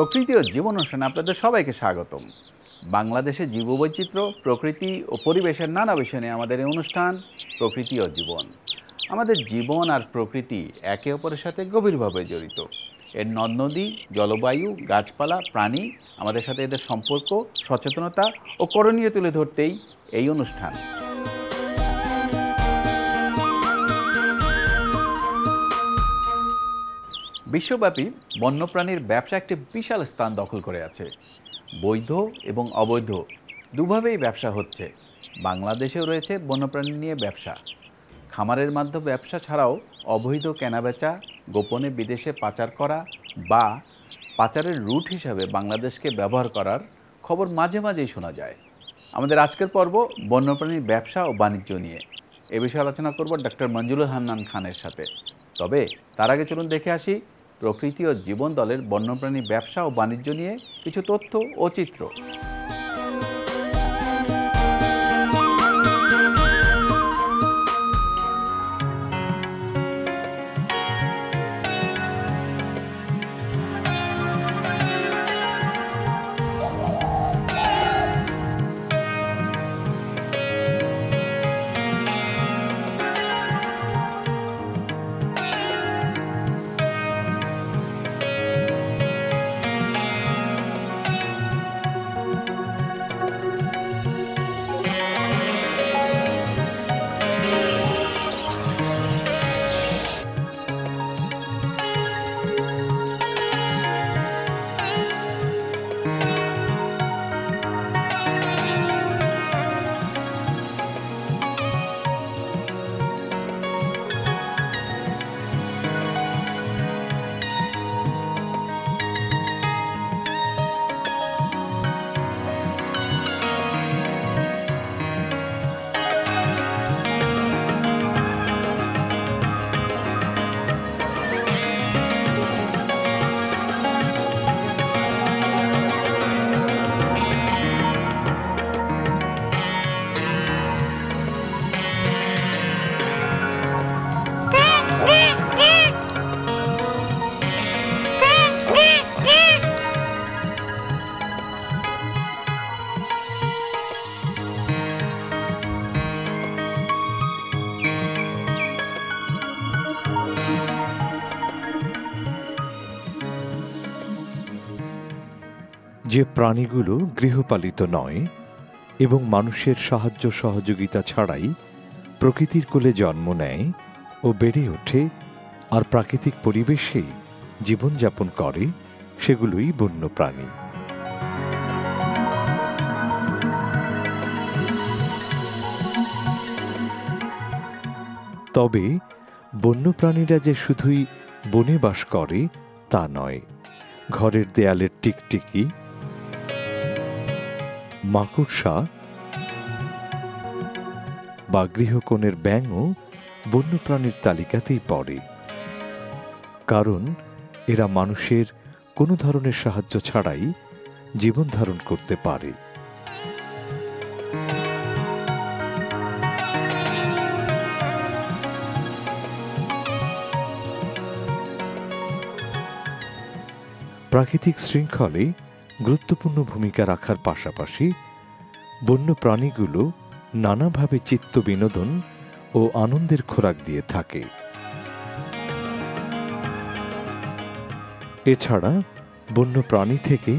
প্রকৃতি ও জীবন অনুষ্ঠানে আপনাদের সবাইকে স্বাগতম। বাংলাদেশের জীববৈচিত্র্য, প্রকৃতি ও পরিবেশের নানা বিষয় নিয়ে আমাদের এই অনুষ্ঠান প্রকৃতি ও জীবন। আমাদের জীবন আর প্রকৃতি একে অপরের সাথে গভীরভাবে জড়িত। এর নদ নদী, জলবায়ু, গাছপালা, প্রাণী, আমাদের সাথে এদের সম্পর্ক, সচেতনতা ও করণীয় তুলে ধরতেই এই অনুষ্ঠান। বিশ্বব্যাপী বন্যপ্রাণীর ব্যবসা একটি বিশাল স্থান দখল করে আছে। বৈধ এবং অবৈধ দুভাবেই ব্যবসা হচ্ছে। বাংলাদেশেও রয়েছে বন্যপ্রাণী নিয়ে ব্যবসা। খামারের মাধ্যমে ব্যবসা ছাড়াও অবৈধ কেনাবেচা, গোপনে বিদেশে পাচার করা বা পাচারের রুট হিসাবে বাংলাদেশকে ব্যবহার করার খবর মাঝে মাঝেই শোনা যায়। আমাদের আজকের পর্ব বন্যপ্রাণীর ব্যবসা ও বাণিজ্য নিয়ে। এ বিষয়ে আলোচনা করব ডক্টর মঞ্জুরুল হান্নান খানের সাথে। তবে তার আগে চলুন দেখে আসি প্রকৃতি ও জীবন দলের বন্যপ্রাণী ব্যবসা ও বাণিজ্য নিয়ে কিছু তথ্য ও চিত্র। যে প্রাণীগুলো গৃহপালিত নয় এবং মানুষের সাহায্য সহযোগিতা ছাড়াই প্রকৃতির কোলে জন্ম নেয় ও বেড়ে ওঠে আর প্রাকৃতিক পরিবেশেই জীবনযাপন করে, সেগুলোই বন্যপ্রাণী। তবে বন্যপ্রাণীরা যে শুধুই বনে বাস করে তা নয়। ঘরের দেয়ালের টিকটিকি, মাকড়সা বা গৃহকোণের ব্যাঙও বন্যপ্রাণীর তালিকাতেই পড়ে, কারণ এরা মানুষের কোনো ধরনের সাহায্য ছাড়াই জীবন ধারণ করতে পারে। প্রাকৃতিক শৃঙ্খলে গুরুত্বপূর্ণ ভূমিকা রাখার পাশাপাশি বন্যপ্রাণীগুলো নানাভাবে চিত্ত বিনোদন ও আনন্দের খোরাক দিয়ে থাকে। এছাড়া বন্যপ্রাণী থেকে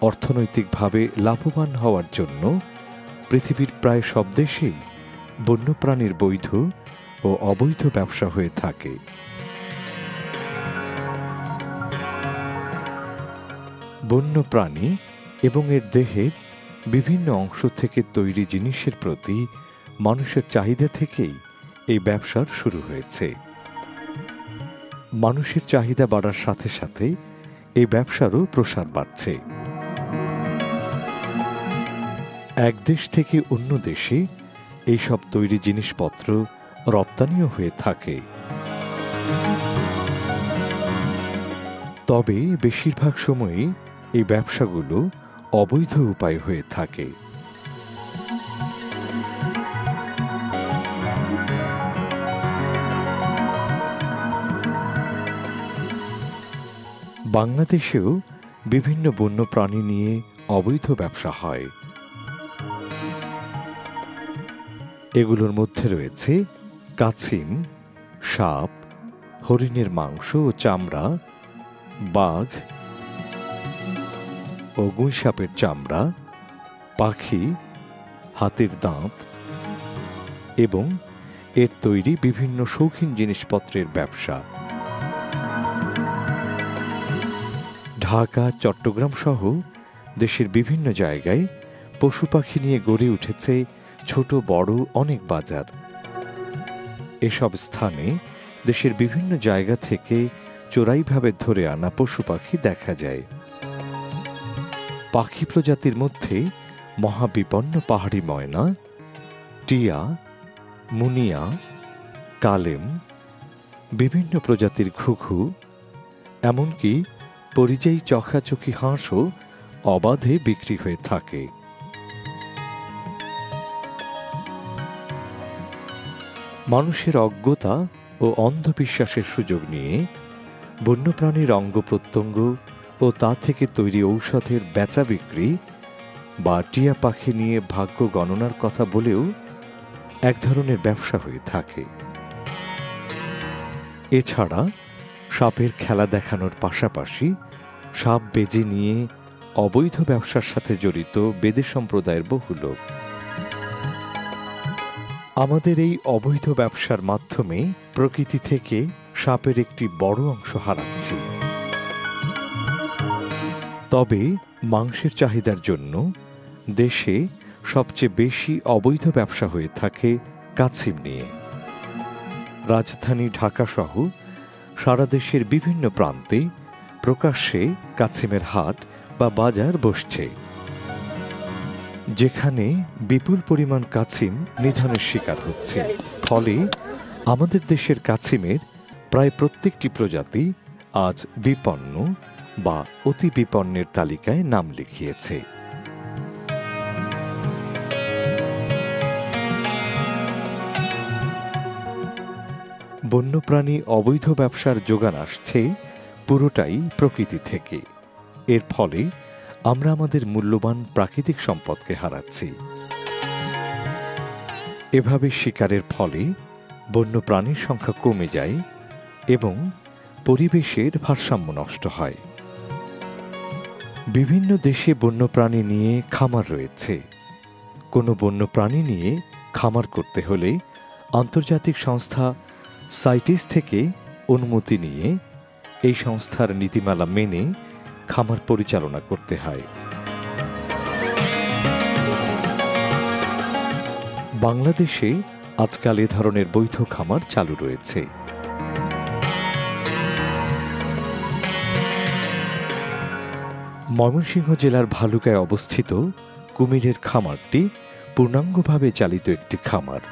অর্থনৈতিকভাবে লাভবান হওয়ার জন্য পৃথিবীর প্রায় সব দেশেই বন্যপ্রাণীর বৈধ ও অবৈধ ব্যবসা হয়ে থাকে। বন্যপ্রাণী এবং এর দেহের বিভিন্ন অংশ থেকে তৈরি জিনিসের প্রতি মানুষের চাহিদা থেকেই এই ব্যবসার শুরু হয়েছে। মানুষের চাহিদা বাড়ার সাথে সাথে এই ব্যবসারও প্রসার বাড়ছে। এক দেশ থেকে অন্য দেশে এইসব তৈরি জিনিসপত্র রপ্তানিও হয়ে থাকে। তবে বেশিরভাগ সময়ই এই ব্যবসাগুলো অবৈধ উপায় হয়ে থাকে। বাংলাদেশেও বিভিন্ন বন্যপ্রাণী নিয়ে অবৈধ ব্যবসা হয়। এগুলোর মধ্যে রয়েছে কাছিম, সাপ, হরিণের মাংস ও চামড়া, বাঘ ও গুইসাপের চামড়া, পাখি, হাতির দাঁত এবং এর তৈরি বিভিন্ন শৌখিন জিনিসপত্রের ব্যবসা। ঢাকা, চট্টগ্রাম সহ দেশের বিভিন্ন জায়গায় পশু পাখি নিয়ে গড়ে উঠেছে ছোট বড় অনেক বাজার। এসব স্থানে দেশের বিভিন্ন জায়গা থেকে চোরাইভাবে ধরে আনা পশু পাখি দেখা যায়। পাখি প্রজাতির মধ্যে মহাবিপন্ন পাহাড়ি ময়না, টিয়া, মুনিয়া, কালেম, বিভিন্ন প্রজাতির ঘুঘু, এমনকি পরিযায়ী চখাচকি হাঁসও অবাধে বিক্রি হয়ে থাকে। মানুষের অজ্ঞতা ও অন্ধবিশ্বাসের সুযোগ নিয়ে বন্যপ্রাণীর অঙ্গ প্রত্যঙ্গ ও তা থেকে তৈরি ঔষধের বেচা বিক্রি বা টিয়া পাখি নিয়ে ভাগ্য গণনার কথা বলেও এক ধরনের ব্যবসা হয়ে থাকে। এছাড়া সাপের খেলা দেখানোর পাশাপাশি সাপ বেজে নিয়ে অবৈধ ব্যবসার সাথে জড়িত বেদে সম্প্রদায়ের বহু লোক। আমাদের এই অবৈধ ব্যবসার মাধ্যমে প্রকৃতি থেকে সাপের একটি বড় অংশ হারাচ্ছি। তবে মাংসের চাহিদার জন্য দেশে সবচেয়ে বেশি অবৈধ ব্যবসা হয়ে থাকে কাছিম নিয়ে। রাজধানী ঢাকাসহ সারা দেশের বিভিন্ন প্রান্তে প্রকাশ্যে কাছিমের হাট বা বাজার বসছে, যেখানে বিপুল পরিমাণ কাছিম নিধনের শিকার হচ্ছে। ফলে আমাদের দেশের কাছিমের প্রায় প্রত্যেকটি প্রজাতি আজ বিপন্ন বা অতি বিপন্নের তালিকায় নাম লিখিয়েছে। বন্যপ্রাণী অবৈধ ব্যবসার যোগান আসছে পুরোটাই প্রকৃতি থেকে। এর ফলে আমরা আমাদের মূল্যবান প্রাকৃতিক সম্পদকে হারাচ্ছি। এভাবে শিকারের ফলে বন্যপ্রাণীর সংখ্যা কমে যায় এবং পরিবেশের ভারসাম্য নষ্ট হয়। বিভিন্ন দেশে বন্যপ্রাণী নিয়ে খামার রয়েছে। কোনো বন্যপ্রাণী নিয়ে খামার করতে হলে আন্তর্জাতিক সংস্থা সাইটিস থেকে অনুমতি নিয়ে এই সংস্থার নীতিমালা মেনে খামার পরিচালনা করতে হয়। বাংলাদেশে আজকাল এ ধরনের বৈধ খামার চালু রয়েছে। ময়মনসিংহ জেলার ভালুকায় অবস্থিত কুমিরের খামারটি পূর্ণাঙ্গভাবে চালিত একটি খামার।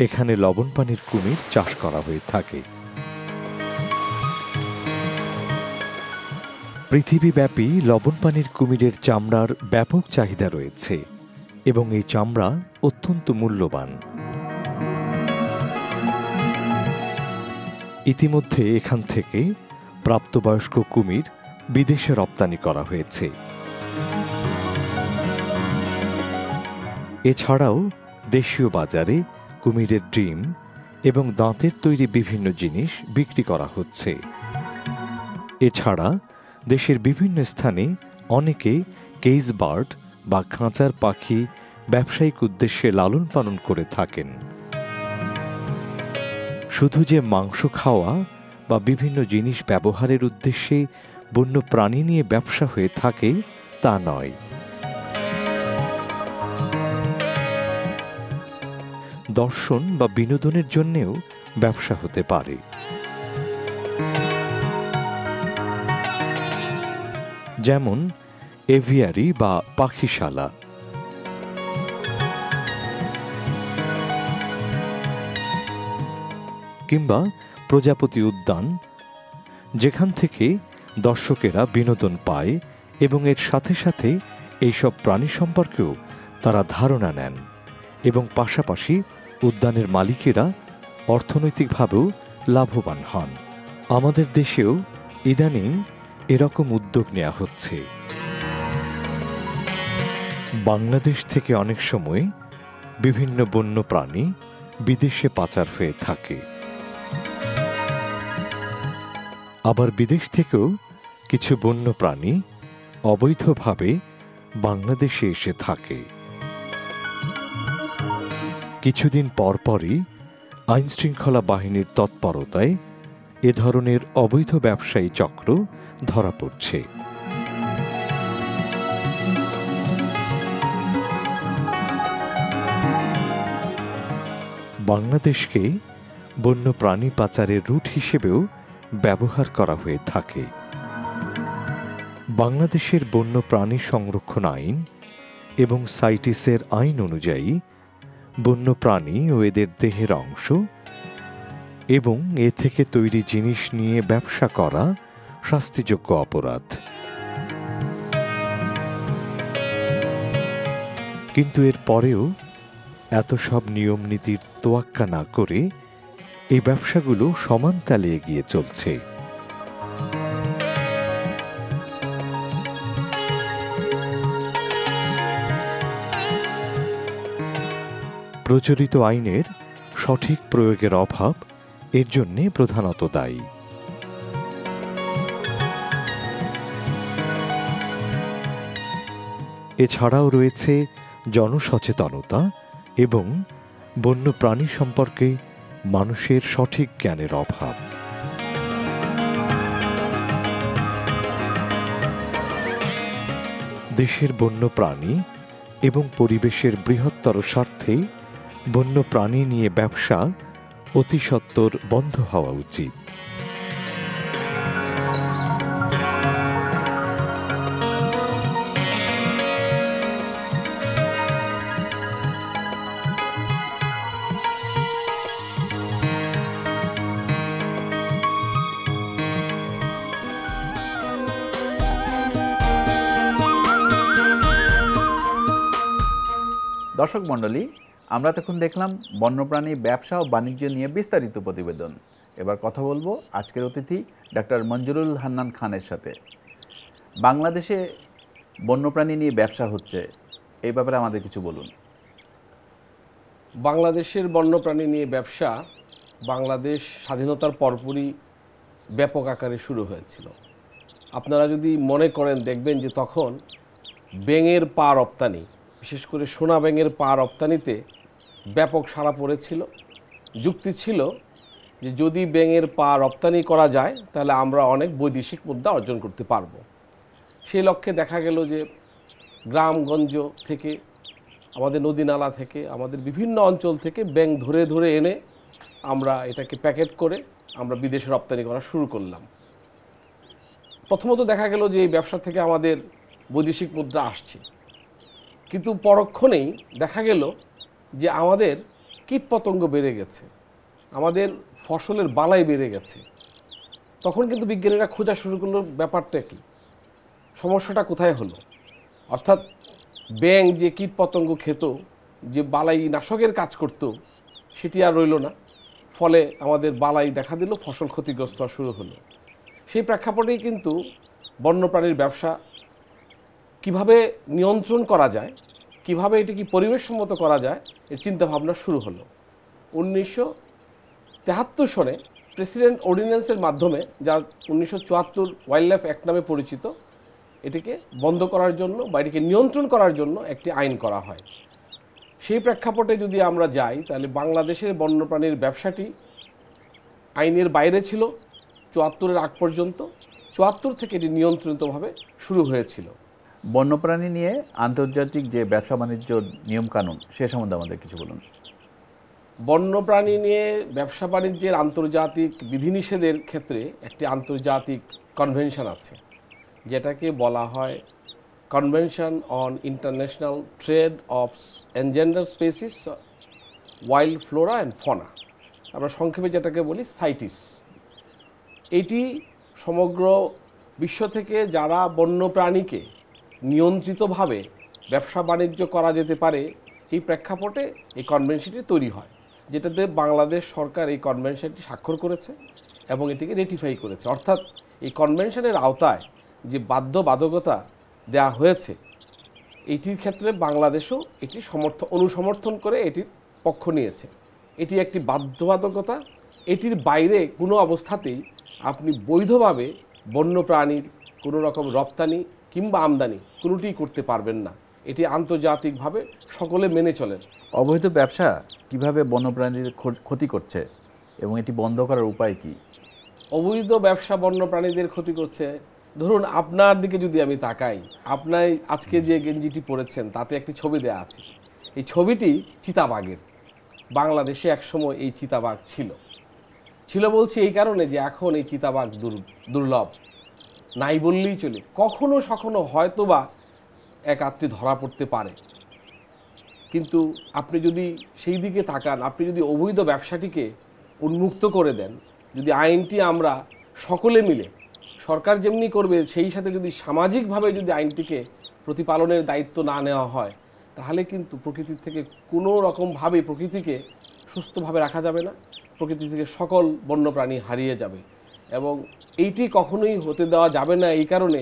এখানে লবণ পানির কুমির চাষ করা হয়ে থাকে। পৃথিবীব্যাপী লবণ পানির কুমিরের চামড়ার ব্যাপক চাহিদা রয়েছে এবং এই চামড়া অত্যন্ত মূল্যবান। ইতিমধ্যে এখান থেকে প্রাপ্তবয়স্ক কুমির বিদেশে রপ্তানি করা হয়েছে। এছাড়াও দেশীয় বাজারে কুমিরের ডিম এবং দাঁতের তৈরি বিভিন্ন জিনিস বিক্রি করা হচ্ছে। এছাড়া দেশের বিভিন্ন স্থানে অনেকে কেজ বার্ড বা খাঁচার পাখি ব্যবসায়িক উদ্দেশ্যে লালন পালন করে থাকেন। শুধু যে মাংস খাওয়া বা বিভিন্ন জিনিস ব্যবহারের উদ্দেশ্যে বন্য প্রাণী নিয়ে ব্যবসা হয়ে থাকে তা নয়। দর্শন বা বিনোদনের জন্যেও ব্যবসা হতে পারে। যেমন এভিয়ারি বা পাখিশালা। কিংবা প্রজাপতি উদ্যান, যেখান থেকে দর্শকেরা বিনোদন পায় এবং এর সাথে সাথে এইসব প্রাণী সম্পর্কেও তারা ধারণা নেন এবং পাশাপাশি উদ্যানের মালিকেরা অর্থনৈতিকভাবেও লাভবান হন। আমাদের দেশেও ইদানিং এরকম উদ্যোগ নেওয়া হচ্ছে। বাংলাদেশ থেকে অনেক সময় বিভিন্ন বন্য প্রাণী বিদেশে পাচার হয়ে থাকে। আবার বিদেশ থেকেও কিছু বন্য প্রাণী অবৈধভাবে বাংলাদেশে এসে থাকে। কিছুদিন পরপরই আইনশৃঙ্খলা বাহিনীর তৎপরতায় এ ধরনের অবৈধ ব্যবসায়ী চক্র ধরা পড়ছে। বাংলাদেশকে বন্য প্রাণী পাচারের রুট হিসেবেও ব্যবহার করা হয়ে থাকে। বাংলাদেশের বন্য প্রাণী সংরক্ষণ আইন এবং সাইটিসের আইন অনুযায়ী বন্য প্রাণী ও এদের দেহের অংশ এবং এ থেকে তৈরি জিনিস নিয়ে ব্যবসা করা শাস্তিযোগ্য অপরাধ। কিন্তু এর পরেও এত সব নিয়ম নীতির তোয়াক্কা না করে এই ব্যবসাগুলো সমান তালে এগিয়ে চলছে। প্রচলিত আইনের সঠিক প্রয়োগের অভাব এর জন্যে প্রধানত দায়ী। এছাড়াও রয়েছে জনসচেতনতা এবং বন্য প্রাণী সম্পর্কে মানুষের সঠিক জ্ঞানের অভাব। দেশের বন্য প্রাণী এবং পরিবেশের বৃহত্তর স্বার্থে বন্য প্রাণী নিয়ে ব্যবসা অতি সত্বর বন্ধ হওয়া উচিত। দর্শক মণ্ডলী, আমরা তখন দেখলাম বন্যপ্রাণী ব্যবসা ও বাণিজ্য নিয়ে বিস্তারিত প্রতিবেদন। এবার কথা বলবো আজকের অতিথি ডক্টর মঞ্জুরুল হান্নান খানের সাথে। বাংলাদেশে বন্যপ্রাণী নিয়ে ব্যবসা হচ্ছে, এই ব্যাপারে আমাদের কিছু বলুন। বাংলাদেশের বন্যপ্রাণী নিয়ে ব্যবসা বাংলাদেশ স্বাধীনতার পরপরই ব্যাপক আকারে শুরু হয়েছিল। আপনারা যদি মনে করেন দেখবেন যে তখন ব্যাঙের পা রপ্তানি, বিশেষ করে সোনা ব্যাঙের পা রপ্তানিতে ব্যাপক সাড়া পড়েছিল। যুক্তি ছিল যে যদি ব্যাঙের পা রপ্তানি করা যায় তাহলে আমরা অনেক বৈদেশিক মুদ্রা অর্জন করতে পারব। সেই লক্ষ্যে দেখা গেল যে গ্রামগঞ্জ থেকে, আমাদের নদী নালা থেকে, আমাদের বিভিন্ন অঞ্চল থেকে ব্যাঙ ধরে ধরে এনে আমরা এটাকে প্যাকেট করে আমরা বিদেশে রপ্তানি করা শুরু করলাম। প্রথমত দেখা গেল যে এই ব্যবসা থেকে আমাদের বৈদেশিক মুদ্রা আসছে, কিন্তু পরক্ষণেই দেখা গেল যে আমাদের কীটপতঙ্গ বেড়ে গেছে, আমাদের ফসলের বালাই বেড়ে গেছে। তখন কিন্তু বিজ্ঞানীরা খোঁজা শুরু করলো ব্যাপারটা কি, সমস্যাটা কোথায় হলো। অর্থাৎ ব্যাঙ যে কীটপতঙ্গ খেত, যে বালাই নাশকের কাজ করত, সেটি আর রইল না। ফলে আমাদের বালাই দেখা দিল, ফসল ক্ষতিগ্রস্ত হওয়া শুরু হলো। সেই প্রেক্ষাপটেই কিন্তু বন্যপ্রাণীর ব্যবসা কিভাবে নিয়ন্ত্রণ করা যায়, কিভাবে এটিকে পরিবেশসম্মত করা যায়, এর চিন্তাভাবনা শুরু হলো। 1973 সনে প্রেসিডেন্ট অর্ডিন্যান্সের মাধ্যমে, যা 1974 ওয়াইল্ড লাইফ অ্যাক্ট নামে পরিচিত, এটিকে বন্ধ করার জন্য বা এটিকে নিয়ন্ত্রণ করার জন্য একটি আইন করা হয়। সেই প্রেক্ষাপটে যদি আমরা যাই তাহলে বাংলাদেশের বন্যপ্রাণীর ব্যবসাটি আইনের বাইরে ছিল 74-এর আগ পর্যন্ত। 74 থেকে এটি নিয়ন্ত্রিতভাবে শুরু হয়েছিল। বন্যপ্রাণী নিয়ে আন্তর্জাতিক যে ব্যবসা বাণিজ্য নিয়মকানুন, সে সম্বন্ধে আমাদের কিছু বলুন। বন্যপ্রাণী নিয়ে ব্যবসা বাণিজ্যের আন্তর্জাতিক বিধিনিষেধের ক্ষেত্রে একটি আন্তর্জাতিক কনভেনশন আছে, যেটাকে বলা হয় convention on international trade of endangered species wild flora and fauna, আমরা সংক্ষেপে যেটাকে বলি সাইটিস। এটি সমগ্র বিশ্ব থেকে যারা বন্যপ্রাণীকে নিয়ন্ত্রিতভাবে ব্যবসা বাণিজ্য করা যেতে পারে এই প্রেক্ষাপটে এই কনভেনশনটি তৈরি হয়, যেটাতে বাংলাদেশ সরকার এই কনভেনশনটি স্বাক্ষর করেছে এবং এটিকে রেটিফাই করেছে। অর্থাৎ এই কনভেনশনের আওতায় যে বাধ্যবাধকতা দেওয়া হয়েছে এটির ক্ষেত্রে বাংলাদেশও এটি অনুসমর্থন করে এটির পক্ষ নিয়েছে। এটি একটি বাধ্যবাধকতা, এটির বাইরে কোনো অবস্থাতেই আপনি বৈধভাবে বন্যপ্রাণীর কোনো রকম রপ্তানি কিংবা আমদানি কোনোটিই করতে পারবেন না। এটি আন্তর্জাতিকভাবে সকলে মেনে চলেন। অবৈধ ব্যবসা কিভাবে বন্যপ্রাণীর ক্ষতি করছে এবং এটি বন্ধ করার উপায় কি? অবৈধ ব্যবসা বন্যপ্রাণীদের ক্ষতি করছে, ধরুন আপনার দিকে যদি আমি তাকাই, আপনার আজকে যে গেঞ্জিটি পরেছেন তাতে একটি ছবি দেওয়া আছে, এই ছবিটি চিতাবাঘের। বাংলাদেশে একসময় এই চিতাবাঘ ছিল বলছি এই কারণে যে এখন এই চিতাবাঘ দুর্লভ, নাই বললেই চলে। কখনো হয়তোবা এক আত্মী ধরা পড়তে পারে, কিন্তু আপনি যদি সেই দিকে তাকান, আপনি যদি অবৈধ ব্যবসাটিকে উন্মুক্ত করে দেন, যদি আইনটি আমরা সকলে মিলে, সরকার যেমনি করবে সেই সাথে যদি সামাজিকভাবে যদি আইনটিকে প্রতিপালনের দায়িত্ব না নেওয়া হয়, তাহলে কিন্তু প্রকৃতির থেকে কোনো রকমভাবে প্রকৃতিকে সুস্থভাবে রাখা যাবে না, প্রকৃতি থেকে সকল বন্যপ্রাণী হারিয়ে যাবে। এবং এইটি কখনোই হতে দেওয়া যাবে না এই কারণে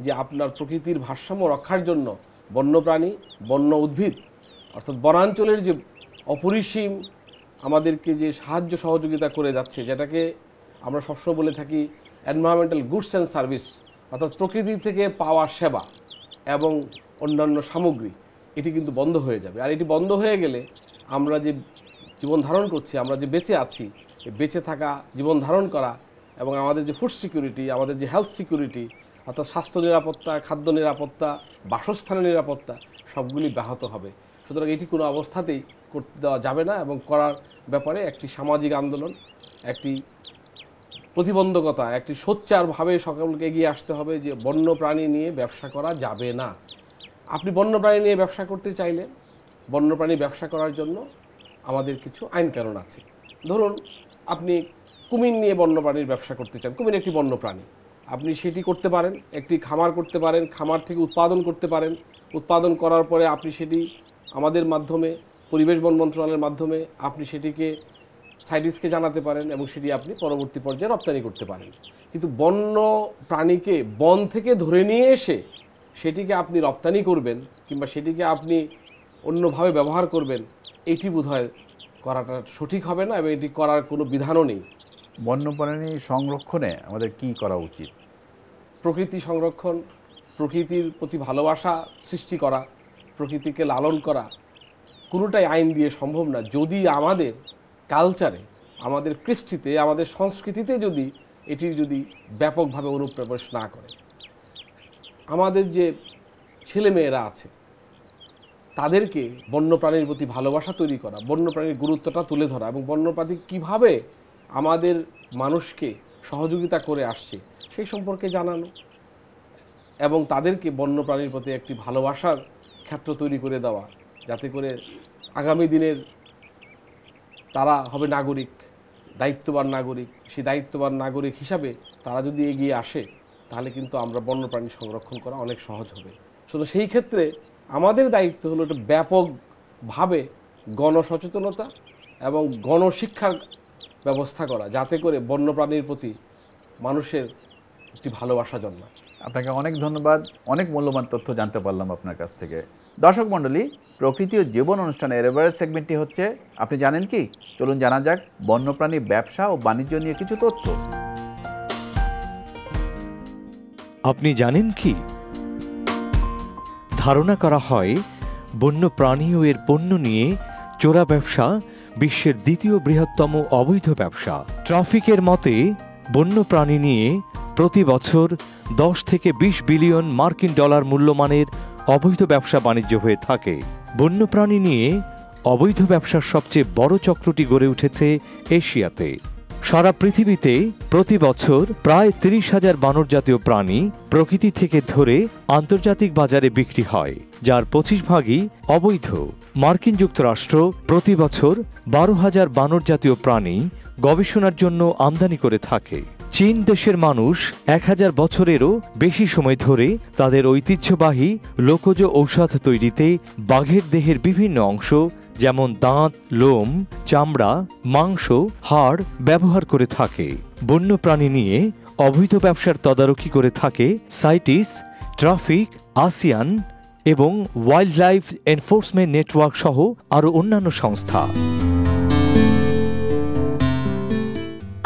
যে আপনার প্রকৃতির ভারসাম্য রক্ষার জন্য বন্যপ্রাণী, বন্য উদ্ভিদ অর্থাৎ বনাঞ্চলের যে অপরিসীম আমাদেরকে যে সাহায্য সহযোগিতা করে যাচ্ছে, যেটাকে আমরা সবসময় বলে থাকি এনভায়রনমেন্টাল গুডস অ্যান্ড সার্ভিস, অর্থাৎ প্রকৃতি থেকে পাওয়া সেবা এবং অন্যান্য সামগ্রী, এটি কিন্তু বন্ধ হয়ে যাবে। আর এটি বন্ধ হয়ে গেলে আমরা যে জীবন ধারণ করছি, আমরা যে বেঁচে আছি, এই বেঁচে থাকা, জীবন ধারণ করা এবং আমাদের যে ফুড সিকিউরিটি, আমাদের যে হেলথ সিকিউরিটি অর্থাৎ স্বাস্থ্য নিরাপত্তা, খাদ্য নিরাপত্তা, বাসস্থানের নিরাপত্তা সবগুলি ব্যাহত হবে। সুতরাং এটি কোনো অবস্থাতেই করতে দেওয়া যাবে না এবং করার ব্যাপারে একটি সামাজিক আন্দোলন, একটি প্রতিবন্ধকতা, একটি সোচ্চারভাবে সকলকে এগিয়ে আসতে হবে যে বন্যপ্রাণী নিয়ে ব্যবসা করা যাবে না। আপনি বন্যপ্রাণী নিয়ে ব্যবসা করতে চাইলে বন্যপ্রাণী ব্যবসা করার জন্য আমাদের কিছু আইনকানুন আছে। ধরুন আপনি কুমির নিয়ে বন্যপ্রাণীর ব্যবসা করতে চান, কুমির একটি বন্যপ্রাণী, আপনি সেটি করতে পারেন, একটি খামার করতে পারেন, খামার থেকে উৎপাদন করতে পারেন, উৎপাদন করার পরে আপনি সেটি আমাদের মাধ্যমে, পরিবেশ বন মন্ত্রণালয়ের মাধ্যমে আপনি সেটিকে সাইটিসকে জানাতে পারেন এবং সেটি আপনি পরবর্তী পর্যায়ে রপ্তানি করতে পারেন। কিন্তু বন্য প্রাণীকে বন থেকে ধরে নিয়ে এসে সেটিকে আপনি রপ্তানি করবেন কিংবা সেটিকে আপনি অন্যভাবে ব্যবহার করবেন, এটি বোধহয় করাটা সঠিক হবে না এবং এটি করার কোনো বিধানও নেই। বন্যপ্রাণী সংরক্ষণে আমাদের কি করা উচিত? প্রকৃতি সংরক্ষণ, প্রকৃতির প্রতি ভালোবাসা সৃষ্টি করা, প্রকৃতিকে লালন করা, কোনোটাই আইন দিয়ে সম্ভব না যদি আমাদের কালচারে, আমাদের কৃষ্টিতে, আমাদের সংস্কৃতিতে যদি এটির যদি ব্যাপকভাবে অনুপ্রবেশ না করে। আমাদের যে ছেলেমেয়েরা আছে তাদেরকে বন্যপ্রাণীর প্রতি ভালোবাসা তৈরি করা, বন্যপ্রাণীর গুরুত্বটা তুলে ধরা এবং বন্যপ্রাণী কীভাবে আমাদের মানুষকে সহযোগিতা করে আসছে সেই সম্পর্কে জানানো এবং তাদেরকে বন্যপ্রাণীর প্রতি একটি ভালোবাসার ক্ষেত্র তৈরি করে দেওয়া, যাতে করে আগামী দিনের তারা হবে নাগরিক, দায়িত্ববান নাগরিক। সেই দায়িত্ববান নাগরিক হিসাবে তারা যদি এগিয়ে আসে তাহলে কিন্তু আমরা বন্যপ্রাণী সংরক্ষণ করা অনেক সহজ হবে। শুধু সেই ক্ষেত্রে আমাদের দায়িত্ব হলো একটা ব্যাপকভাবে গণসচেতনতা এবং গণশিক্ষার ব্যবস্থা করা, যাতে করে বন্যপ্রাণীর প্রতি মানুষের একটি ভালোবাসা জন্মায়। আপনাকে অনেক ধন্যবাদ, অনেক মূল্যবান তথ্য জানতে পারলাম আপনার কাছ থেকে। দর্শক মণ্ডলী, প্রকৃতি ও জীবন অনুষ্ঠানের এবারের সেগমেন্টটি হচ্ছে আপনি জানেন কি। চলুন জানা যাক বন্যপ্রাণী ব্যবসা ও বাণিজ্য নিয়ে কিছু তথ্য। আপনি জানেন কি? ধারণা করা হয় বন্যপ্রাণী ও এর পণ্য নিয়ে চোরা ব্যবসা বিশ্বের দ্বিতীয় বৃহত্তম অবৈধ ব্যবসা। ট্রাফিকের মতে বন্যপ্রাণী নিয়ে প্রতি বছর 10 থেকে 20 বিলিয়ন মার্কিন ডলার মূল্যমানের অবৈধ ব্যবসা বাণিজ্য হয়ে থাকে। বন্যপ্রাণী নিয়ে অবৈধ ব্যবসার সবচেয়ে বড় চক্রটি গড়ে উঠেছে এশিয়াতে। সারা পৃথিবীতে প্রতি বছর প্রায় ৩০,০০০ বানর জাতীয় প্রাণী প্রকৃতি থেকে ধরে আন্তর্জাতিক বাজারে বিক্রি হয়, যার ২৫ ভাগই অবৈধ। মার্কিন যুক্তরাষ্ট্র প্রতি বছর ১২,০০০ বানর জাতীয় প্রাণী গবেষণার জন্য আমদানি করে থাকে। চীন দেশের মানুষ ১,০০০ বছরেরও বেশি সময় ধরে তাদের ঐতিহ্যবাহী লোকজ ঔষধ তৈরিতে বাঘের দেহের বিভিন্ন অংশ যেমন দাঁত, লোম, চামড়া, মাংস, হাড় ব্যবহার করে থাকে। বন্যপ্রাণী নিয়ে অবৈধ ব্যবসার তদারকি করে থাকে সাইটিস, ট্রাফিক, আসিয়ান এবং ওয়াইল্ড লাইফ এনফোর্সমেন্ট নেটওয়ার্ক সহ আরও অন্যান্য সংস্থা।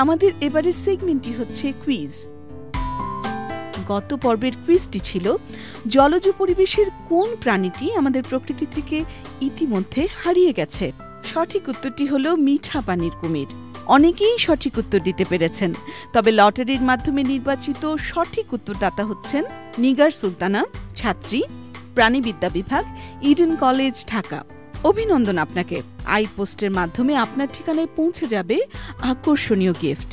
আমাদের এবারের সেগমেন্টটি হচ্ছে কুইজ। গত পর্বের কুইজটি ছিল জলজ পরিবেশের কোন প্রাণীটি আমাদের প্রকৃতি থেকে ইতিমধ্যে হারিয়ে গেছে। সঠিক উত্তরটি হলো মিঠা পানির কুমির। অনেকেই সঠিক উত্তর দিতে পেরেছেন, তবে লটারির মাধ্যমে নির্বাচিত সঠিক উত্তরদাতা হচ্ছেন নিগার সুলতানা, ছাত্রী, প্রাণীবিদ্যা বিভাগ, ইডেন কলেজ, ঢাকা। অভিনন্দন আপনাকে। আই পোস্টের মাধ্যমে আপনার ঠিকানায় পৌঁছে যাবে আকর্ষণীয় গিফট।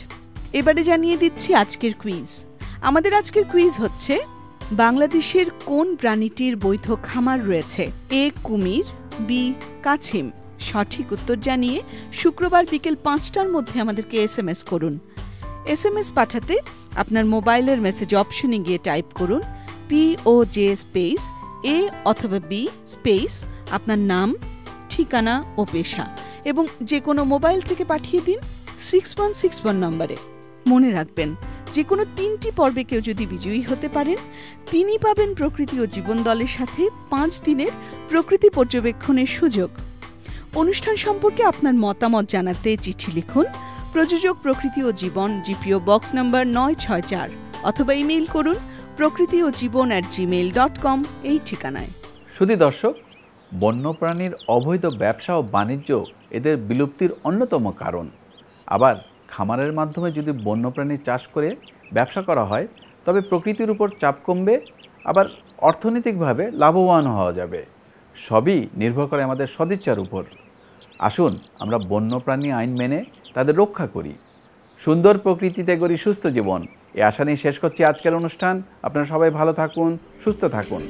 এবারে জানিয়ে দিচ্ছি আজকের কুইজ। আমাদের আজকের কুইজ হচ্ছে বাংলাদেশের কোন প্রাণীটির বৈধ খামার রয়েছে? এ কুমির, বি কাছিম। সঠিক উত্তর জানিয়ে শুক্রবার বিকেল ৫টার মধ্যে আমাদেরকে SMS করুন। SMS পাঠাতে আপনার মোবাইলের মেসেজ অপশনে গিয়ে টাইপ করুন POJ স্পেস A অথবা B স্পেস আপনার নাম, ঠিকানা ও পেশা, এবং যে কোনো মোবাইল থেকে পাঠিয়ে দিন 6161 নম্বরে। মনে রাখবেন, যে কোনো ৩টি পর্বে কেউ যদি বিজয়ী হতে পারেন, তিনি পাবেন প্রকৃতি ও জীবন দলের সাথে ৫ দিনের প্রকৃতি পর্যবেক্ষণের সুযোগ। অনুষ্ঠান সম্পর্কে আপনার মতামত জানাতে চিঠি লিখুন প্রযোজক প্রকৃতি ও জীবন, GPO বক্স নম্বর ৯৬৪, অথবা ইমেইল করুন prokriti-ojibon@gmail.com এই ঠিকানায়। শুধু দর্শক, বন্যপ্রাণীর অবৈধ ব্যবসা ও বাণিজ্য এদের বিলুপ্তির অন্যতম কারণ। আবার খামারের মাধ্যমে যদি বন্যপ্রাণী চাষ করে ব্যবসা করা হয়, তবে প্রকৃতির উপর চাপ কমবে, আবার অর্থনৈতিকভাবে লাভবান হওয়া যাবে। সবই নির্ভর করে আমাদের সদিচ্ছার উপর। আসুন আমরা বন্যপ্রাণী আইন মেনে তাদের রক্ষা করি, সুন্দর প্রকৃতিতে গড়ি সুস্থ জীবন। এই আশা নিয়ে শেষ করছি আজকের অনুষ্ঠান। আপনারা সবাই ভালো থাকুন, সুস্থ থাকুন।